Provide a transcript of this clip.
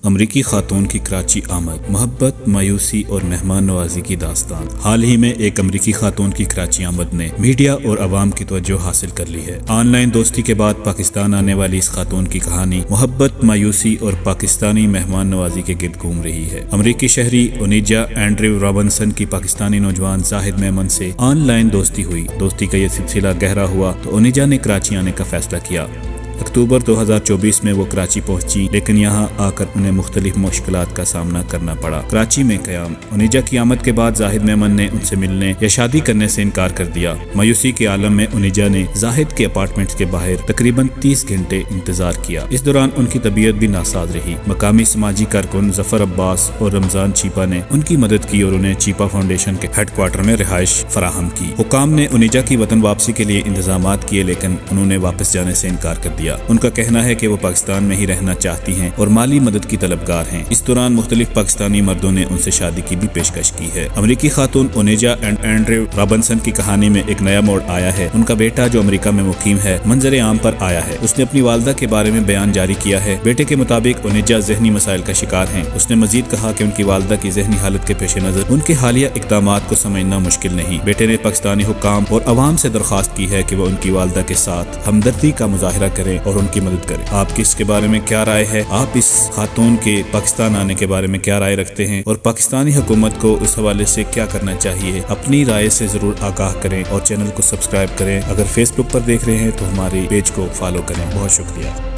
امریکی خاتون کی کراچی آمد، محبت، مایوسی اور مہمان نوازی کی داستان۔ حال ہی میں ایک امریکی خاتون کی کراچی آمد نے میڈیا اور عوام کی توجہ حاصل کر لی ہے۔ آن لائن دوستی کے بعد پاکستان آنے والی اس خاتون کی کہانی محبت، مایوسی اور پاکستانی مہمان نوازی کے گرد گھوم رہی ہے۔ امریکی شہری اونیجا اینڈریو رابنسن کی پاکستانی نوجوان زاہد میمن سے آن لائن دوستی ہوئی۔ دوستی کا یہ سلسلہ گہرا ہوا تو اونیجا نے کراچی آنے کا فیصلہ کیا۔ اکتوبر 2024 میں وہ کراچی پہنچی، لیکن یہاں آ کر انہیں مختلف مشکلات کا سامنا کرنا پڑا۔ کراچی میں قیام۔ اونیجا کی آمد کے بعد زاہد میمن نے ان سے ملنے یا شادی کرنے سے انکار کر دیا۔ مایوسی کے عالم میں اونیجا نے زاہد کے اپارٹمنٹ کے باہر تقریباً 30 گھنٹے انتظار کیا۔ اس دوران ان کی طبیعت بھی ناساز رہی۔ مقامی سماجی کارکن ظفر عباس اور رمضان چیپا نے ان کی مدد کی اور انہیں چیپا فاؤنڈیشن کے ہیڈ کوارٹر میں رہائش فراہم کی۔ حکام نے اونیجا کی وطن واپسی کے لیے انتظامات کیے، لیکن انہوں نے واپس جانے سے انکار کر دیا۔ ان کا کہنا ہے کہ وہ پاکستان میں ہی رہنا چاہتی ہیں اور مالی مدد کی طلبگار ہیں۔ اس دوران مختلف پاکستانی مردوں نے ان سے شادی کی بھی پیشکش کی ہے۔ امریکی خاتون اونیجا اینڈریو رابنسن کی کہانی میں ایک نیا موڑ آیا ہے۔ ان کا بیٹا جو امریکہ میں مقیم ہے منظر عام پر آیا ہے۔ اس نے اپنی والدہ کے بارے میں بیان جاری کیا ہے۔ بیٹے کے مطابق اونیجا ذہنی مسائل کا شکار ہیں۔ اس نے مزید کہا کہ ان کی والدہ کی ذہنی حالت کے پیش نظر ان کے حالیہ اقدامات کو سمجھنا مشکل نہیں۔ بیٹے نے پاکستانی حکام اور عوام سے درخواست کی ہے کہ وہ ان کی والدہ کے ساتھ ہمدردی کا مظاہرہ کریں اور ان کی مدد کریں۔ آپ کی اس کے بارے میں کیا رائے ہے؟ آپ اس خاتون کے پاکستان آنے کے بارے میں کیا رائے رکھتے ہیں اور پاکستانی حکومت کو اس حوالے سے کیا کرنا چاہیے؟ اپنی رائے سے ضرور آگاہ کریں اور چینل کو سبسکرائب کریں۔ اگر فیس بک پر دیکھ رہے ہیں تو ہماری پیج کو فالو کریں۔ بہت شکریہ۔